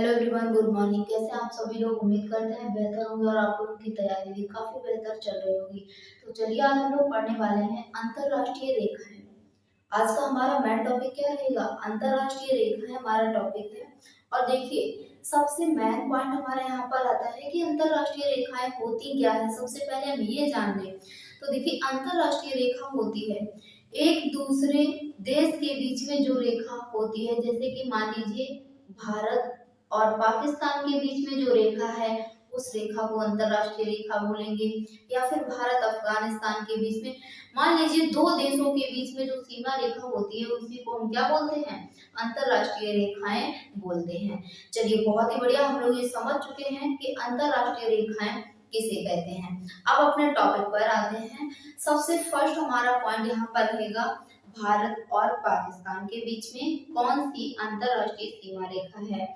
Hello everyone, good morning. कैसे आप सभी लोग? उम्मीद करते हैं बेहतर होंगे और आप लोगों की तैयारी भी काफी बेहतर चल रही होगी। तो चलिए, आज हम लोग पढ़ने वाले हैं अंतरराष्ट्रीय रेखाएं। आज का हमारा मेन टॉपिक क्या रहेगा? अंतरराष्ट्रीय रेखाएं हमारा टॉपिक है। और देखिए, सबसे मेन पॉइंट हमारे यहाँ पर आता है कि अंतरराष्ट्रीय रेखाएं होती क्या है। सबसे पहले हम ये जान लें। तो देखिए, अंतरराष्ट्रीय रेखा होती है एक दूसरे देश के बीच में जो रेखा होती है, जैसे कि मान लीजिए भारत और पाकिस्तान के बीच में जो रेखा है उस रेखा को अंतरराष्ट्रीय रेखा बोलेंगे। या फिर भारत अफगानिस्तान के बीच में, मान लीजिए दो देशों के बीच में जो सीमा रेखा होती है उसी को हम क्या बोलते हैं? अंतरराष्ट्रीय रेखाएं बोलते हैं। चलिए, बहुत ही बढ़िया, हम लोग ये समझ चुके हैं कि अंतरराष्ट्रीय रेखाएं किसे कहते हैं। अब अपने टॉपिक पर आते हैं। सबसे फर्स्ट हमारा पॉइंट यहाँ पर रहेगा, भारत और पाकिस्तान के बीच में कौन सी अंतरराष्ट्रीय सीमा रेखा है।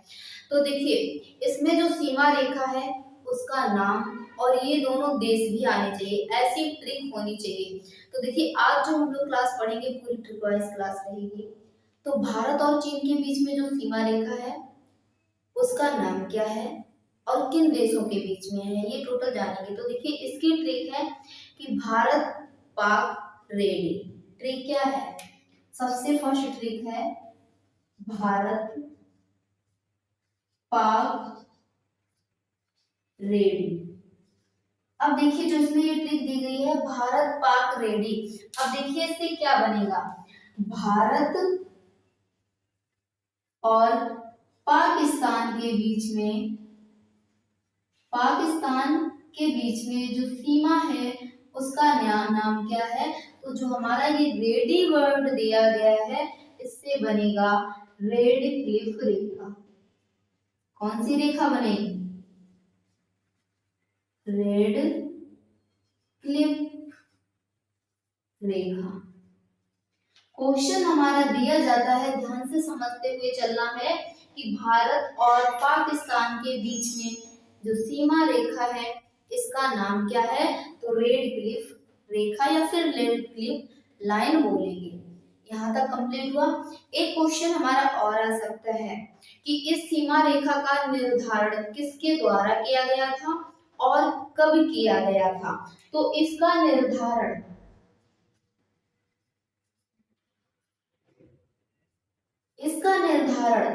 तो देखिए, इसमें जो सीमा रेखा है उसका नाम और ये दोनों देश भी आने चाहिए, ऐसी ट्रिक होनी चाहिए। तो देखिए, आज जो हम लोग क्लास पढ़ेंगे पूरी ट्रिक वाइज क्लास रहेगी। तो भारत और चीन के बीच में जो सीमा रेखा है उसका नाम क्या है और किन देशों के बीच में है, ये टोटल जानेंगे। तो देखिए, इसकी ट्रिक है कि भारत पाक रेडी। ट्रिक क्या है? सबसे फर्स्ट ट्रिक है भारत पाक रेडी। अब देखिए, जो इसमें ये ट्रिक दी गई है भारत पाक रेडी। अब देखिए, इससे क्या बनेगा? भारत और पाकिस्तान के बीच में, पाकिस्तान के बीच में जो सीमा है उसका नाम क्या है? तो जो हमारा ये रेडी वर्ड दिया गया है इससे बनेगा रेड क्लिफ रेखा। कौन सी रेखा बनेगी? रेड क्लिफ रेखा। क्वेश्चन हमारा दिया जाता है, ध्यान से समझते हुए चलना है कि भारत और पाकिस्तान के बीच में जो सीमा रेखा है इसका नाम क्या है? तो रेड क्लिफ रेखा या फिर रेड क्लिफ लाइन बोलेंगे। यहाँ तक कंप्लीट हुआ। एक क्वेश्चन हमारा और आ सकता है कि इस सीमा रेखा का निर्धारण किसके द्वारा किया गया था और कब किया गया था। तो इसका निर्धारण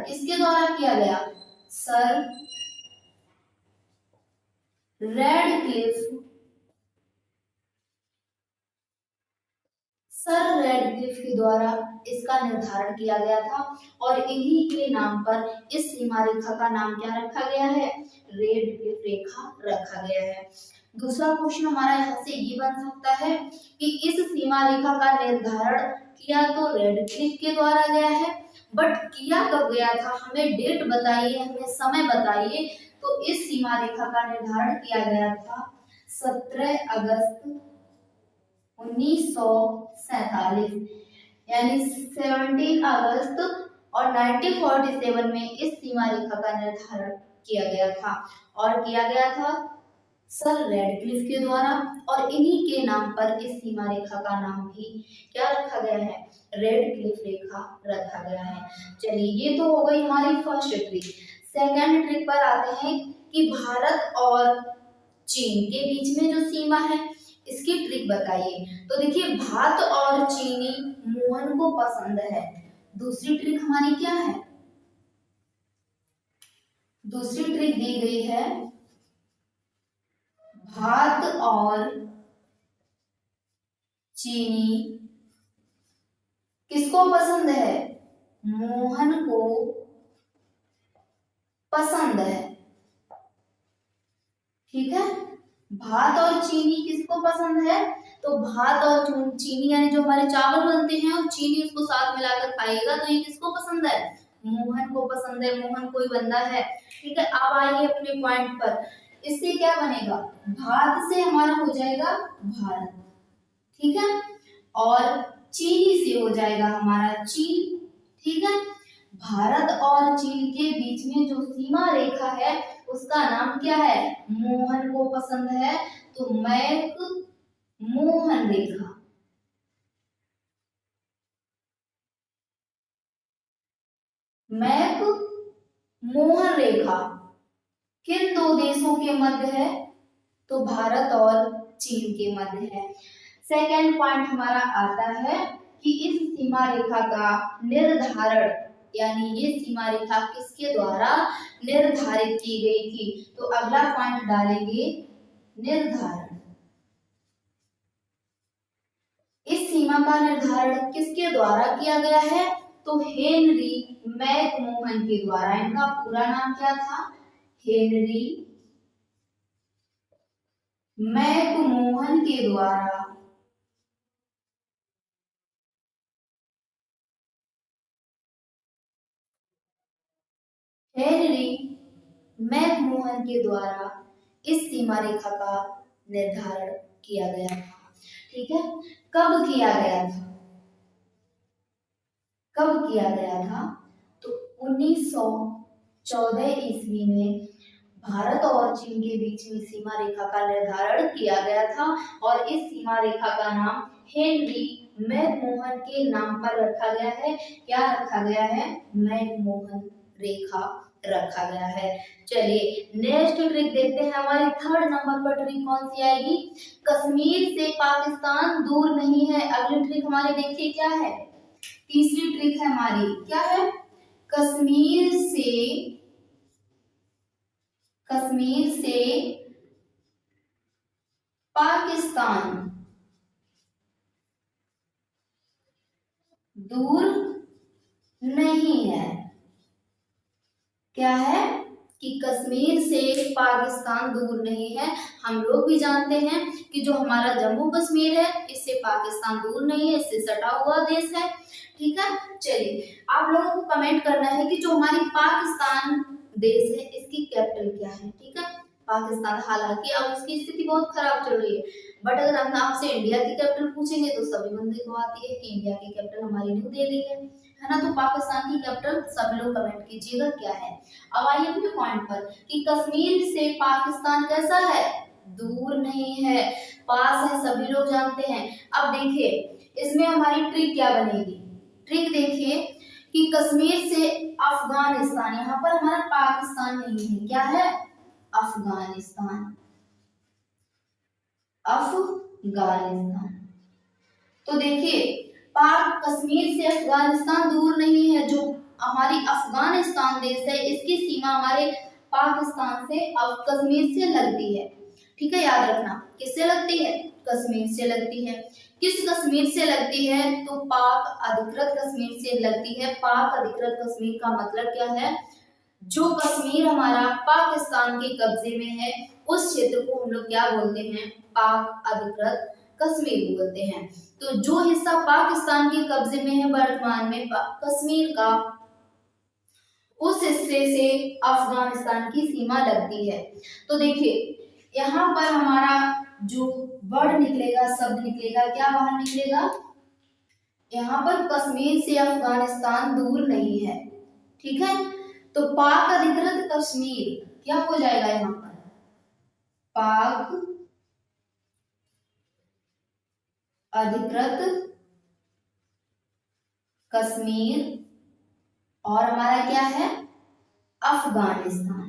किसके द्वारा किया गया? सर रेडक्लिफ के द्वारा इसका निर्धारण किया गया था और इन्हीं के नाम पर इस सीमा रेखा का नाम क्या रखा गया है? रेडक्लिफ रेखा रखा गया है। दूसरा क्वेश्चन हमारा यहाँ से ये बन सकता है कि इस सीमा रेखा का निर्धारण किया तो रेडक्लिफ के द्वारा गया है, बट किया कब गया था? हमें डेट बताइए, हमें समय बताइए। तो इस सीमा रेखा का निर्धारण किया गया था 17 अगस्त 1947, यानी 17 अगस्त और 1947 में इस सीमा रेखा का निर्धारण किया गया था। और किया गया था सर रेडक्लिफ के द्वारा और इन्हीं के नाम पर इस सीमा रेखा का नाम भी क्या रखा गया है? रेडक्लिफ रेखा रखा गया है। चलिए, ये तो हो गई हमारी फर्स्ट ट्रिक। सेकंड ट्रिक पर आते हैं कि भारत और चीन के बीच में जो सीमा है इसकी ट्रिक बताइए। तो देखिए, भात और चीनी मोहन को पसंद है। दूसरी ट्रिक हमारी क्या है? दूसरी ट्रिक दी गई है भात और चीनी किसको पसंद है? मोहन को पसंद है। ठीक है, भात और चीनी किसको पसंद है? तो भात और चीनी यानी जो हमारे चावल बनते हैं और चीनी उसको साथ मिलाकर खाएगा, तो ये किसको पसंद है? मोहन को पसंद है। मोहन कोई बंदा है। ठीक है, अब आइए अपने पॉइंट पर। इससे क्या बनेगा? भात से हमारा हो जाएगा भारत, ठीक है, और चीनी से हो जाएगा हमारा चीन। ठीक है, भारत और चीन के बीच में जो सीमा रेखा है उसका नाम क्या है? मोहन को पसंद है, तो मैक मोहन रेखा। मैक मोहन रेखा किन दो देशों के मध्य है? तो भारत और चीन के मध्य है। सेकेंड पॉइंट हमारा आता है कि इस सीमा रेखा का निर्धारण, यानी ये सीमा रेखा किसके द्वारा निर्धारित की गई थी? तो अगला पॉइंट डालेंगे निर्धारण। इस सीमा का निर्धारण किसके द्वारा किया गया है? तो हेनरी मैकमोहन के द्वारा। इनका पूरा नाम क्या था? हेनरी मैकमोहन के द्वारा। हेनरी मैकमोहन के द्वारा इस सीमा रेखा का निर्धारण किया गया था। ठीक है, कब किया गया था? कब किया गया था? तो 1914 ईस्वी में भारत और चीन के बीच में सीमा रेखा का निर्धारण किया गया था और इस सीमा रेखा का नाम हेनरी मैकमोहन के नाम पर रखा गया है। क्या रखा गया है? मैकमोहन रेखा रखा गया है। चलिए नेक्स्ट ट्रिक देखते हैं। हमारी थर्ड नंबर पर ट्रिक कौन सी आएगी? कश्मीर से पाकिस्तान दूर नहीं है। अगली ट्रिक हमारी देखिए क्या है? तीसरी ट्रिक है हमारी, क्या है? कश्मीर से पाकिस्तान दूर नहीं है। क्या है? कि कश्मीर से पाकिस्तान दूर नहीं है। हम लोग भी जानते हैं कि जो हमारा जम्मू कश्मीर है इससे पाकिस्तान दूर नहीं है, इससे सटा हुआ देश है। ठीक है, चलिए आप लोगों को कमेंट करना है कि जो हमारी पाकिस्तान देश है इसकी कैपिटल क्या है। ठीक है, पाकिस्तान, हालांकि अब उसकी स्थिति बहुत खराब चल रही है, बट अगर हम आपसे इंडिया की कैपिटल पूछेंगे तो सभी बंदे को आती है कि इंडिया की कैपिटल हमारी न्यू दिल्ली है ना? तो पाकिस्तान की कैपिटल सभी लोग कमेंट कीजिएगा क्या है। अब आइए अपने पॉइंट पर कि कश्मीर से पाकिस्तान कैसा है? दूर नहीं है, पास है, सभी लोग जानते हैं। अब देखिए इसमें हमारी ट्रिक क्या बनेगी? ट्रिक देखिए कि कश्मीर से अफगानिस्तान, यहाँ पर हमारा पाकिस्तान नहीं है, क्या है? अफगानिस्तान। अफगानिस्तान। तो देखिए पाक कश्मीर से अफगानिस्तान दूर नहीं है। जो हमारी अफगानिस्तान देश है इसकी सीमा हमारे पाकिस्तान से कश्मीर से लगती है। ठीक है, याद रखना किससे लगती है? कश्मीर से लगती है। किस कश्मीर से लगती है? तो पाक अधिकृत कश्मीर से लगती है। पाक अधिकृत कश्मीर का मतलब क्या है? जो कश्मीर हमारा पाकिस्तान के कब्जे में है उस क्षेत्र को हम लोग क्या बोलते हैं? पाक अधिकृत कश्मीर बोलते हैं। तो जो हिस्सा पाकिस्तान के कब्जे में है वर्तमान में कश्मीर का, उस हिस्से से अफगानिस्तान की सीमा लगती है। तो देखिए यहाँ पर हमारा जो वर्ड निकलेगा, शब्द निकलेगा, क्या बाहर निकलेगा? यहाँ पर कश्मीर से अफगानिस्तान दूर नहीं है। ठीक है, तो पाक अधिकृत कश्मीर क्या हो जाएगा यहाँ पर? पाक अधिकृत कश्मीर और हमारा क्या है? अफगानिस्तान।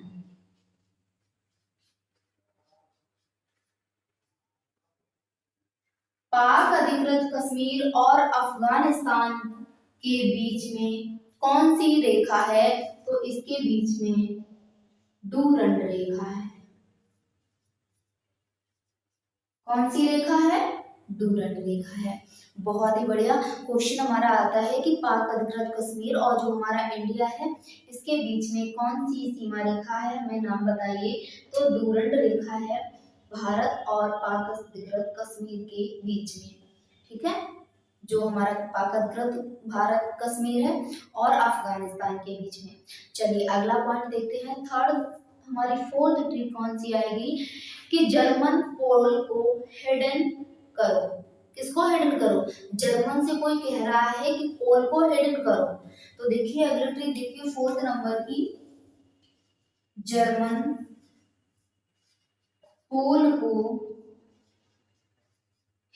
पाक अधिकृत कश्मीर और अफगानिस्तान के बीच में कौन सी रेखा है? तो इसके बीच में डूरंड रेखा है। कौन सी रेखा है? डूरंड रेखा है। बहुत ही बढ़िया क्वेश्चन हमारा आता है कि पाक अधिकृत कश्मीर और जो हमारा इंडिया है इसके बीच में कौन सी सीमा रेखा है, हमें नाम बताइए। तो डूरंड रेखा है भारत और पाक अधिकृत कश्मीर के बीच में। ठीक है, जो हमारा पाक अधिकृत भारत कश्मीर है और अफगानिस्तान के बीच में। चलिए अगला पॉइंट देखते हैं। थर्ड हमारी फोर्थ ट्रिक कौन सी आएगी कि जर्मन पोल को हिडन करो। किसको हिडन करो? जर्मन से कोई कह रहा है कि पोल को हिडन करो। तो देखिए अगली ट्रिक देखिए फोर्थ नंबर की, जर्मन पोल को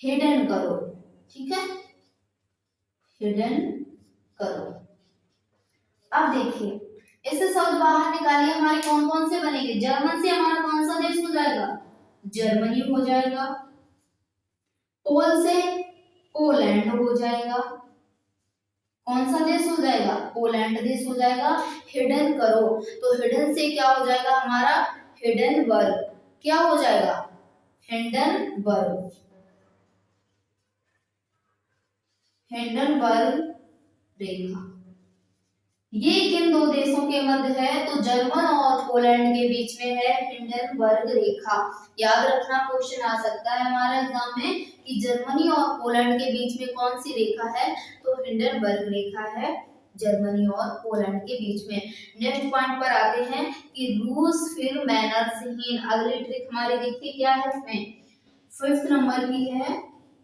हिडन करो। ठीक है, हिडन करो। अब देखिए इससे शब्द बाहर निकालिए, हमारे कौन कौन से बनेंगे। जर्मन से हमारा कौन सा देश हो जाएगा, जर्मनी हो जाएगा। पोल से पोलैंड हो जाएगा। कौन सा देश हो जाएगा, पोलैंड देश हो जाएगा। हिडन करो, तो हिडन से क्या हो जाएगा हमारा, हिडनबर्ग। क्या हो जाएगा, हिंडनबर्ग। हिंडनबर्ग रेखा ये किन दो देशों के मध्य है, तो जर्मन और पोलैंड के बीच में है हिंडनबर्ग रेखा। याद रखना, क्वेश्चन आ सकता है हमारे एग्जाम में कि जर्मनी और पोलैंड के बीच में कौन सी रेखा है, तो हिंडनबर्ग रेखा है जर्मनी और पोलैंड के बीच में। नेक्स्ट पॉइंट पर आते हैं कि रूस फिर मैनर्सहीन। अगली ट्रिक हमारी देखिए क्या है इसमें, 5th नंबर की है,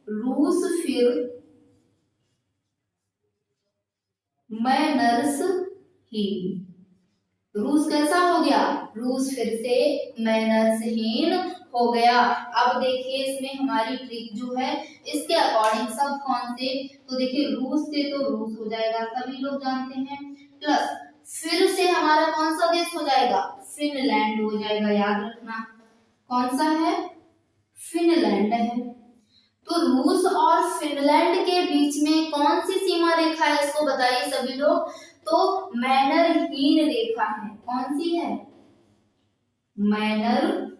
रूस फिर मैनर्सहीन। रूस कैसा हो गया, रूस फिर से मैनर्सहीन हो गया। अब देखिए इसमें हमारी ट्रिक जो है, इसके अकॉर्डिंग सब कौन से, तो देखिए रूस से तो रूस हो जाएगा, सभी लोग जानते हैं, प्लस फिर से हमारा कौन सा देश हो जाएगा, फिनलैंड हो जाएगा। याद रखना कौन सा है, फिनलैंड है। तो रूस और फिनलैंड के बीच में कौन सी सीमा रेखा है, इसको बताइए सभी लोग, तो मैनरहीन रेखा है। कौन सी है, मैनरहीन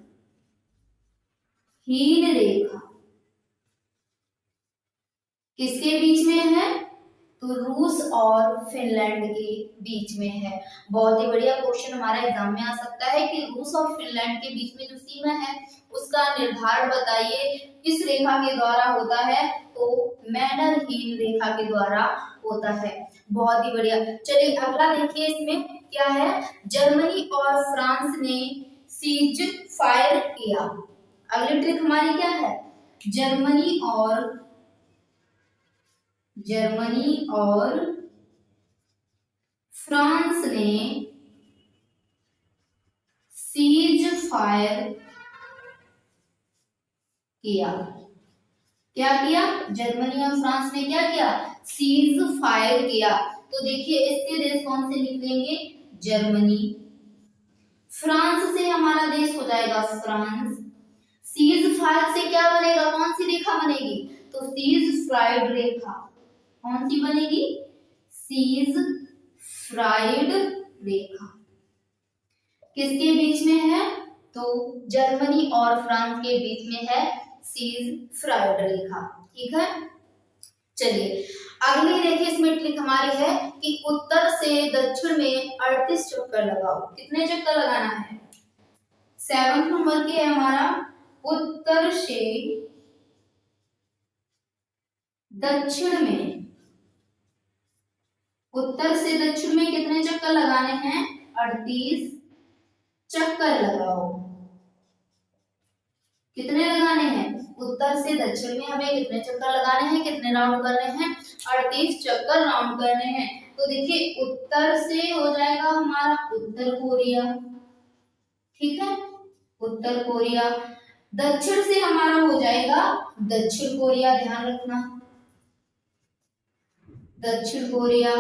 रेखा। किसके बीच में है, तो रूस और फिनलैंड के बीच में है। बहुत ही बढ़िया क्वेश्चन हमारा एग्जाम में आ सकता है कि रूस और फिनलैंड के बीच में जो सीमा है उसका निर्धारण बताइए किस रेखा के द्वारा होता है, तो मैनरहीन रेखा के द्वारा होता है। बहुत ही बढ़िया। चलिए अगला देखिए इसमें क्या है, जर्मनी और फ्रांस ने सीज फायर किया। अगली ट्रिक हमारी क्या है, जर्मनी और फ्रांस ने सीज फायर किया। क्या किया, जर्मनी और फ्रांस ने क्या किया, सीज फायर किया। तो देखिए इसके देश कौन से निकलेंगे, जर्मनी। फ्रांस से हमारा देश हो जाएगा फ्रांस। सीज फायर से क्या बनेगा, कौन सी रेखा बनेगी, तो सीज फ्राइड रेखा। कौन सी बनेगी, सीज फ्राइड रेखा। किसके बीच में है, तो जर्मनी और फ्रांस के बीच में है सीज फ्राइड रेखा। ठीक है, चलिए अगली देखिए इसमें ट्रिक हमारी है कि उत्तर से दक्षिण में 38 चक्कर लगाओ। कितने चक्कर लगाना है, 7th नंबर की है हमारा, उत्तर से दक्षिण में, उत्तर से दक्षिण में कितने चक्कर लगाने हैं, 38 चक्कर लगाओ। कितने लगाने हैं, उत्तर से दक्षिण में हमें कितने चक्कर लगाने हैं, कितने राउंड करने हैं, 38 चक्कर राउंड करने हैं। तो देखिए उत्तर से हो जाएगा हमारा उत्तर कोरिया। ठीक है, उत्तर कोरिया। दक्षिण से हमारा हो जाएगा दक्षिण कोरिया। ध्यान रखना, दक्षिण कोरिया।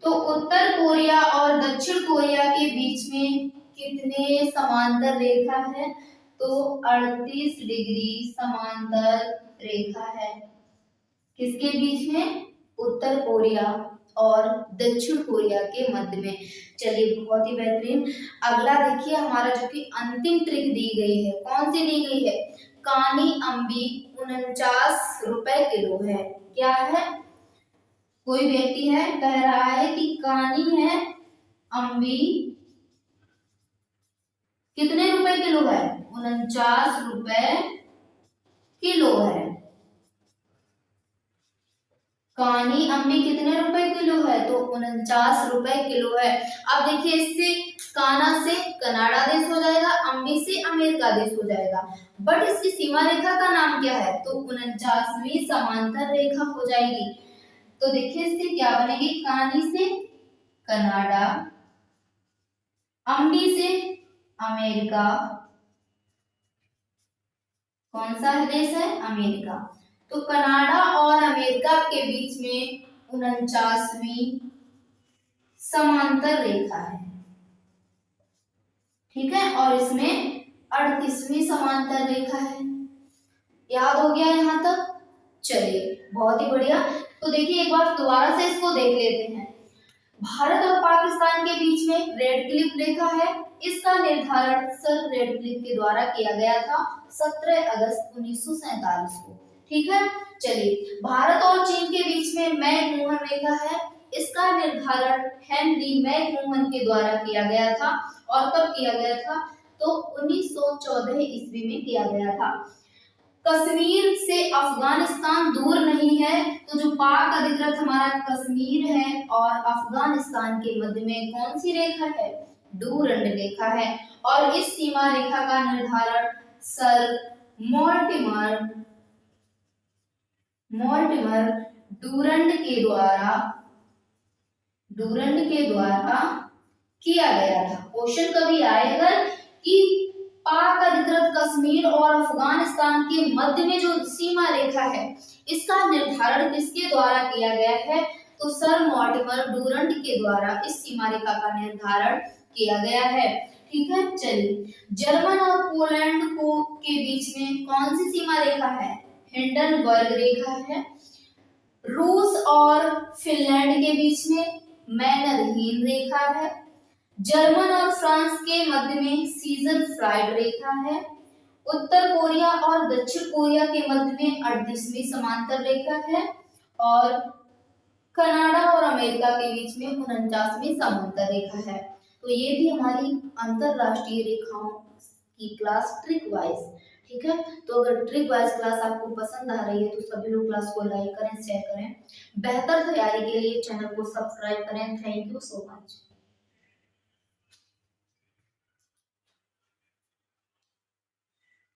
तो उत्तर कोरिया और दक्षिण कोरिया के बीच में कितने समांतर रेखा है, तो 38 डिग्री समांतर रेखा है। किसके बीच में, उत्तर कोरिया और दक्षिण कोरिया के मध्य में। चलिए बहुत ही बेहतरीन। अगला देखिए हमारा जो कि अंतिम ट्रिक दी गई है, कौन सी दी गई है, कानी अम्बी 49 रुपए किलो है। क्या है, कोई व्यक्ति है कह रहा है कि कानी है अम्बी कितने रुपए किलो है, 49 रुपए किलो है। कानी अम्बी कितने रुपए किलो है, तो 49 रुपए किलो है। अब देखिए इससे काना से कनाडा देश हो जाएगा, अम्बी से अमेरिका देश हो जाएगा, बट इसकी सीमा रेखा का नाम क्या है, तो 49वीं समांतर रेखा हो जाएगी। तो देखिए इससे क्या बनेगी, कानी से कनाडा, अम्बी से अमेरिका। कौन सा देश है, अमेरिका। तो कनाडा और अमेरिका के बीच में 49वीं समांतर रेखा है, ठीक है, और इसमें 38वीं समांतर रेखा है। याद हो गया यहाँ तक? चलिए बहुत ही बढ़िया। तो देखिए एक बार दोबारा से इसको देख लेते हैं। भारत और पाकिस्तान के बीच में रेड क्लिफ रेखा है। इसका निर्धारण सर रेडक्लिफ के द्वारा किया गया था 17 अगस्त 1947 को, ठीक है। चलिए भारत और चीन के बीच में मैक-मोहन रेखा है। इसका निर्धारण हेनरी मैक-मोहन के द्वारा किया गया था। और कब किया गया था? तो 1914 ईस्वी में किया गया था। कश्मीर से अफगानिस्तान दूर नहीं है, तो जो पाक अधिकृत हमारा कश्मीर है और अफगानिस्तान के मध्य में कौन सी रेखा है? डूरंड रेखा है। और इस सीमा रेखा का निर्धारण सर मॉर्टिमर डूरंड के द्वारा किया गया था। क्वेश्चन कभी आएगा कि पाक अधिकृत कश्मीर और अफगानिस्तान के मध्य में जो सीमा रेखा है इसका निर्धारण किसके द्वारा किया गया है? तो सर मॉर्टिमर डूरंड के द्वारा इस सीमा रेखा का निर्धारण किया गया है, ठीक है। चलिए जर्मन और पोलैंड को के बीच में कौन सी सीमा रेखा है? हिंडनबर्ग रेखा है। रूस और फिनलैंड के बीच में मैनरहीन रेखा है। जर्मन और फ्रांस के मध्य में सीजर फ्राइड रेखा है। उत्तर कोरिया और दक्षिण कोरिया के मध्य में 38वीं समांतर रेखा है। और कनाडा और अमेरिका के बीच में 49वीं समांतर रेखा है। तो ये थी हमारी अंतरराष्ट्रीय रेखाओं की क्लास ट्रिक वाइज, ठीक है। तो अगर ट्रिक वाइज क्लास आपको पसंद आ रही है तो सभी लोग क्लास को लाइक करें, शेयर करें। बेहतर तैयारी के लिए चैनल को सब्सक्राइब करें। Thank you so much.